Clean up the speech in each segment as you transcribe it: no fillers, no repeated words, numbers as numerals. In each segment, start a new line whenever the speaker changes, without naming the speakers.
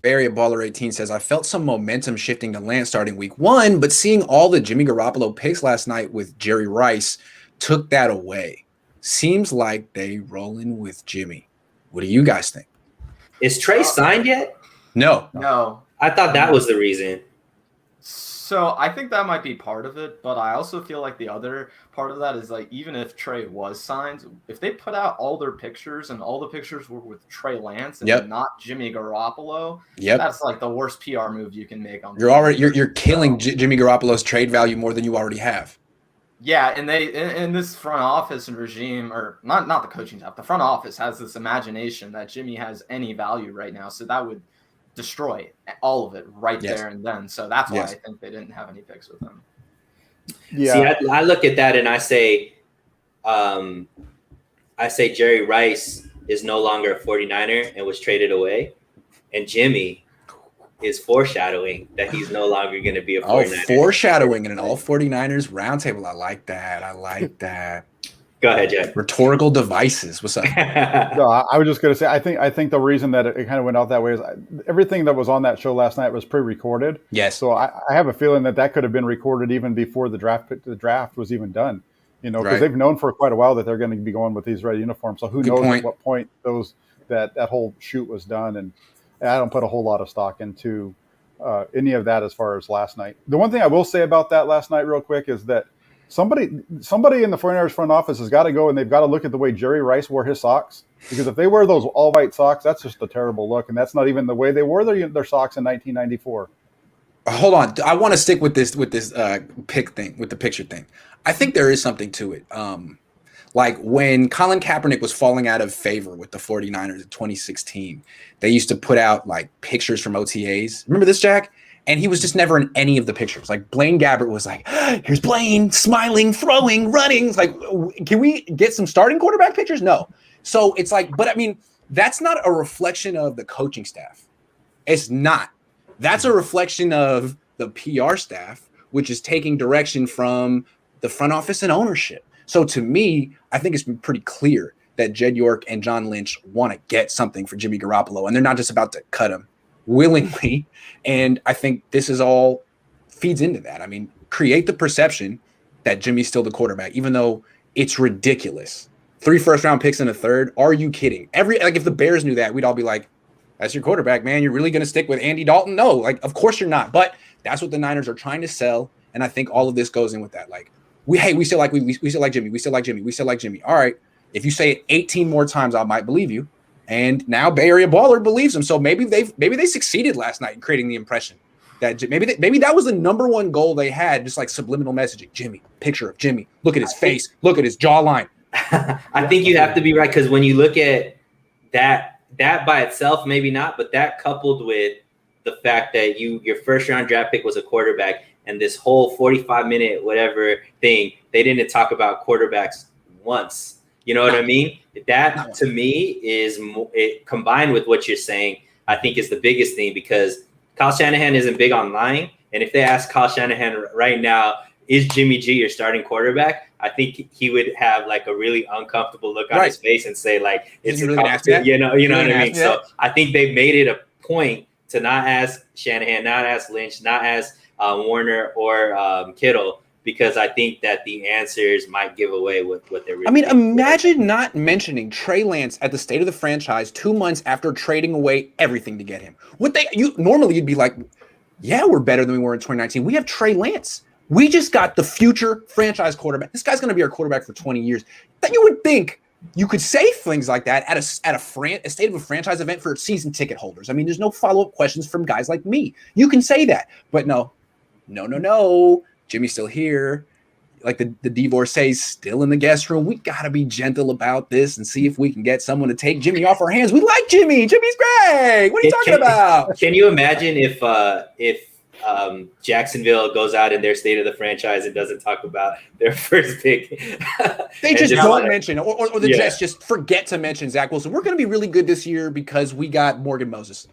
Barry at Baller 18 says, I felt some momentum shifting to Lance starting week 1, but seeing all the Jimmy Garoppolo picks last night with Jerry Rice took that away. Seems like they rolling with Jimmy. What do you guys think?
Is Trey signed yet?
No.
I thought that was the reason.
So I think that might be part of it, but I also feel like the other part of that is like even if Trey was signed, if they put out all their pictures and all the pictures were with Trey Lance and not Jimmy Garoppolo, that's like the worst PR move you can make on.
You're killing Jimmy Garoppolo's trade value more than you already have.
Yeah, and they in this front office and regime, or not the coaching staff, the front office has this imagination that Jimmy has any value right now, so that would destroy all of it there and then. So that's why I think they didn't have any picks with him.
Yeah. See, I look at that and I say Jerry Rice is no longer a 49er and was traded away, and Jimmy is foreshadowing that he's no longer going to be a 49er.
Oh, foreshadowing in an all 49ers roundtable. I like that.
Go ahead, Jack.
Rhetorical devices. What's up?
No, I was just going to say, I think the reason that it kind of went out that way is everything that was on that show last night was pre-recorded.
Yes.
So I have a feeling that could have been recorded even before the draft was even done. Because they've known for quite a while that they're going to be going with these red uniforms. So who knows at what point that whole shoot was done. And I don't put a whole lot of stock into any of that as far as last night. The one thing I will say about that last night real quick is that somebody in the 49ers front office has got to go and they've got to look at the way Jerry Rice wore his socks, because if they wear those all white socks, that's just a terrible look, and that's not even the way they wore their socks in 1994.
Hold on, I want to stick with this pick thing, with the picture thing. I think there is something to it. Like when Colin Kaepernick was falling out of favor with the 49ers in 2016, they used to put out like pictures from OTAs. Remember this, Jack? And he was just never in any of the pictures. Like Blaine Gabbert was like, here's Blaine smiling, throwing, running. It's like, can we get some starting quarterback pictures? No. So it's like, but I mean, that's not a reflection of the coaching staff. It's not. That's a reflection of the PR staff, which is taking direction from the front office and ownership. So to me, I think it's been pretty clear that Jed York and John Lynch want to get something for Jimmy Garoppolo, and they're not just about to cut him willingly. And I think this is all feeds into that. I mean, create the perception that Jimmy's still the quarterback, even though it's ridiculous. 3 first-round picks in a third. Are you kidding? If the Bears knew that, we'd all be like, that's your quarterback, man. You're really going to stick with Andy Dalton? No, of course you're not. But that's what the Niners are trying to sell. And I think all of this goes in with that. Like, we still like Jimmy. We still like Jimmy. We still like Jimmy. All right. If you say it 18 more times, I might believe you. And now Bay Area Baller believes him. So maybe they succeeded last night in creating the impression that maybe that was the number one goal they had, just like subliminal messaging. Jimmy, picture of Jimmy. Look at his face. Look at his jawline.
I think you have to be right, because when you look at that by itself, maybe not, but that coupled with the fact that your first round draft pick was a quarterback, and this whole 45-minute whatever thing, they didn't talk about quarterbacks once. You know what I mean? That to me is combined with what you're saying, I think is the biggest thing, because Kyle Shanahan isn't big on lying. And if they ask Kyle Shanahan right now, is Jimmy G your starting quarterback? I think he would have like a really uncomfortable look on his face and say like, it's
really
you know what I mean? So I think they've made it a point to not ask Shanahan, not ask Lynch, not ask Warner or Kittle, because I think that the answers might give away what they're really.
I mean, imagine not mentioning Trey Lance at the state of the franchise 2 months after trading away everything to get him. Normally you'd be like, yeah, we're better than we were in 2019. We have Trey Lance. We just got the future franchise quarterback. This guy's going to be our quarterback for 20 years. That you would think you could say things like that at a state of a franchise event for season ticket holders. I mean, there's no follow-up questions from guys like me. You can say that, but no. Jimmy's still here. Like the divorcee's still in the guest room. We got to be gentle about this and see if we can get someone to take Jimmy off our hands. We like Jimmy. Jimmy's great. What are you talking about?
Can you imagine if Jacksonville goes out in their state of the franchise and doesn't talk about their first pick?
They just don't mention, or the Jets just forget to mention Zach Wilson. We're going to be really good this year because we got Morgan Moses.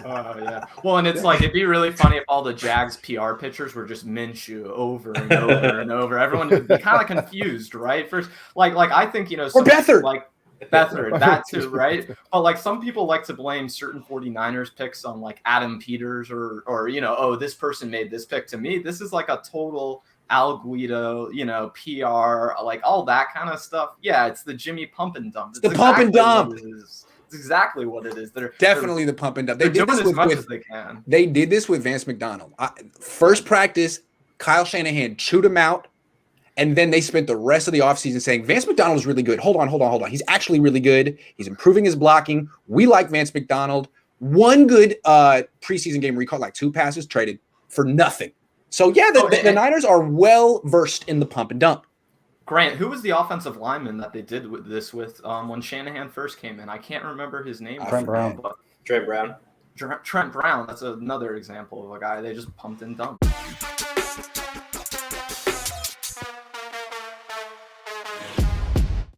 Oh, yeah. Well, and it's like, it'd be really funny if all the Jags PR pictures were just Minshew over and over and over. Everyone would be kind of confused, right? First, like I think,
or Beathard.
Like, Beathard, that too, right? But like some people like to blame certain 49ers picks on like Adam Peters or oh, this person made this pick. To me, this is like a total Al Guido, PR, like all that kind of stuff. Yeah, it's the Jimmy pump and dump.
It's the pump and dump.
It's exactly what it is.
Definitely the pump and dump. They did this
as much as they can.
They did this with Vance McDonald. First practice, Kyle Shanahan chewed him out. And then they spent the rest of the offseason saying, Vance McDonald is really good. Hold on. He's actually really good. He's improving his blocking. We like Vance McDonald. One good preseason game where he caught like 2 passes, traded for nothing. So, yeah, the Niners are well-versed in the pump and dump.
Grant, who was the offensive lineman that they did this with when Shanahan first came in? I can't remember his name.
Trent Brown.
Trent Brown.
Trent Brown. That's another example of a guy they just pumped and dumped.